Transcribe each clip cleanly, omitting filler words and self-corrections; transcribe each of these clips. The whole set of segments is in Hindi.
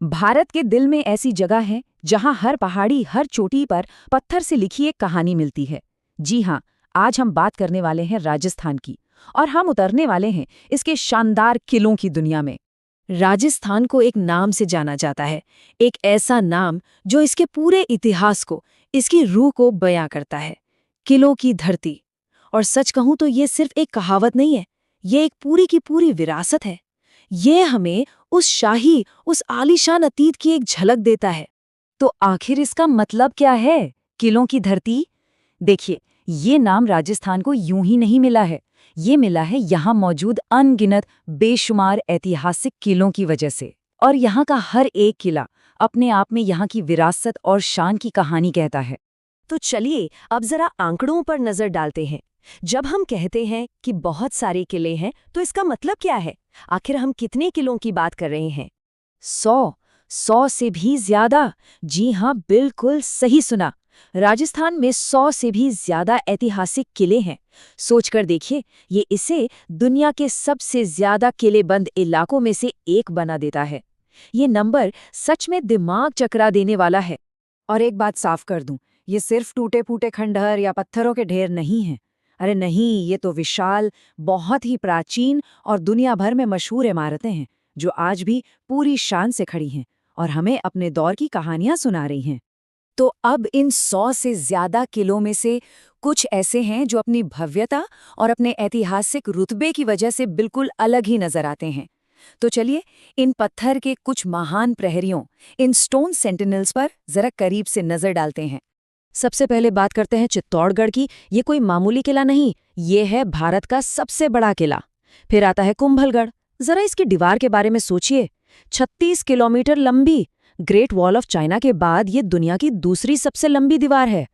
भारत के दिल में ऐसी जगह है जहां हर पहाड़ी, हर चोटी पर पत्थर से लिखी एक कहानी मिलती है। जी हाँ, आज हम बात करने वाले हैं राजस्थान की, और हम उतरने वाले हैं इसके शानदार किलों की दुनिया में। राजस्थान को एक नाम से जाना जाता है, एक ऐसा नाम जो इसके पूरे इतिहास को, इसकी रूह को बयां करता है। किलों की धरती। और सच कहूं तो ये सिर्फ एक कहावत नहीं है, ये एक पूरी की पूरी विरासत है। ये हमें उस शाही, उस आलीशान अतीत की एक झलक देता है। तो आखिर इसका मतलब क्या है, किलों की धरती? देखिए, ये नाम राजस्थान को यूं ही नहीं मिला है। ये मिला है यहाँ मौजूद अनगिनत बेशुमार ऐतिहासिक किलों की वजह से। और यहाँ का हर एक किला अपने आप में यहाँ की विरासत और शान की कहानी कहता है। तो चलिए अब जरा आंकड़ों पर नजर डालते हैं। जब हम कहते हैं कि बहुत सारे किले हैं, तो इसका मतलब क्या है? आखिर हम कितने किलों की बात कर रहे हैं? 100 से भी ज्यादा। जी हाँ, बिल्कुल सही सुना। राजस्थान में 100 से भी ज्यादा ऐतिहासिक किले हैं। सोचकर देखिए, ये इसे दुनिया के सबसे ज्यादा किलेबंद इलाकों में से एक बना देता है। ये नंबर सच में दिमाग चकरा देने वाला है। और एक बात साफ कर दूं, ये सिर्फ टूटे फूटे खंडहर या पत्थरों के ढेर नहीं हैं। अरे नहीं, ये तो विशाल, बहुत ही प्राचीन और दुनिया भर में मशहूर इमारतें हैं, जो आज भी पूरी शान से खड़ी हैं और हमें अपने दौर की कहानियां सुना रही हैं। तो अब इन 100 से ज्यादा किलों में से कुछ ऐसे हैं जो अपनी भव्यता और अपने ऐतिहासिक रुतबे की वजह से बिल्कुल अलग ही नजर आते हैं। तो चलिए, इन पत्थर के कुछ महान प्रहरियों, इन स्टोन सेंटिनल्स पर जरा करीब से नजर डालते हैं। सबसे पहले बात करते हैं चित्तौड़गढ़ की। ये कोई मामूली किला नहीं, ये है भारत का सबसे बड़ा किला। फिर आता है कुंभलगढ़। जरा इसकी दीवार के बारे में सोचिए, 36 किलोमीटर लंबी। ग्रेट वॉल ऑफ चाइना के बाद ये दुनिया की दूसरी सबसे लंबी दीवार है।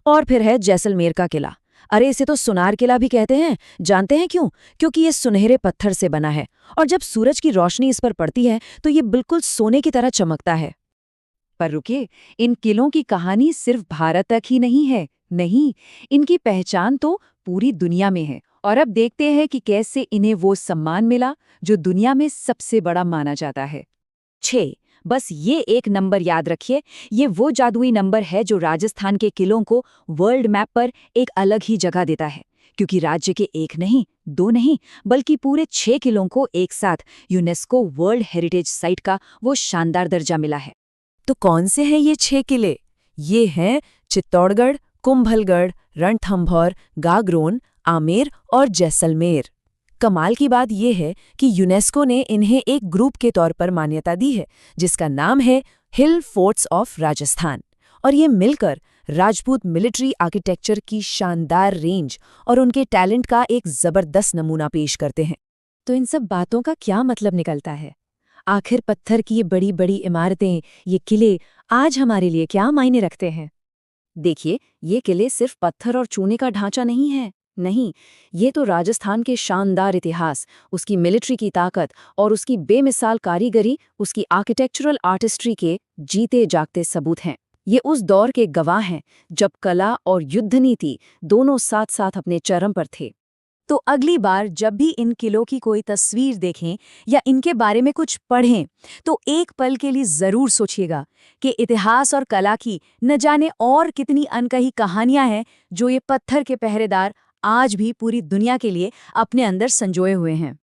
और फिर है जैसलमेर का किला। अरे इसे तो सुनार किला भी कहते हैं। जानते हैं क्यों? क्योंकि ये सुनहरे पत्थर से बना है, और जब सूरज की रोशनी इस पर पड़ती है तो ये बिल्कुल सोने की तरह चमकता है। पर रुकिए, इन किलों की कहानी सिर्फ भारत तक ही नहीं है। नहीं, इनकी पहचान तो पूरी दुनिया में है। और अब देखते हैं कि कैसे इन्हें वो सम्मान मिला जो दुनिया में सबसे बड़ा माना जाता है। 6। बस ये एक नंबर याद रखिए, ये वो जादुई नंबर है जो राजस्थान के किलों को वर्ल्ड मैप पर एक अलग ही जगह देता है। क्योंकि राज्य के एक नहीं, दो नहीं, बल्कि पूरे 6 किलों को एक साथ यूनेस्को वर्ल्ड हेरिटेज साइट का वो शानदार दर्जा मिला है। तो कौन से हैं ये 6 किले? ये हैं चित्तौड़गढ़, कुंभलगढ़, रणथंभौर, गागरोन, आमेर और जैसलमेर। कमाल की बात यह है कि यूनेस्को ने इन्हें एक ग्रुप के तौर पर मान्यता दी है, जिसका नाम है हिल फोर्ट्स ऑफ राजस्थान। और ये मिलकर राजपूत मिलिट्री आर्किटेक्चर की शानदार रेंज और उनके टैलेंट का एक जबरदस्त नमूना पेश करते हैं। तो इन सब बातों का क्या मतलब निकलता है? आखिर पत्थर की ये बड़ी बड़ी इमारतें, ये किले आज हमारे लिए क्या मायने रखते हैं? देखिए, ये किले सिर्फ पत्थर और चूने का ढांचा नहीं है। नहीं, ये तो राजस्थान के शानदार इतिहास, उसकी मिलिट्री की ताकत और उसकी बेमिसाल कारीगरी, उसकी आर्किटेक्चरल आर्टिस्ट्री के जीते जागते सबूत हैं। ये उस दौर के गवाह हैं जब कला और युद्ध नीति दोनों साथ साथ अपने चरम पर थे। तो अगली बार जब भी इन किलों की कोई तस्वीर देखें या इनके बारे में कुछ पढ़ें, तो एक पल के लिए जरूर सोचिएगा कि इतिहास और कला की न जाने और कितनी अनकही कहानियां हैं जो ये पत्थर के पहरेदार आज भी पूरी दुनिया के लिए अपने अंदर संजोए हुए हैं।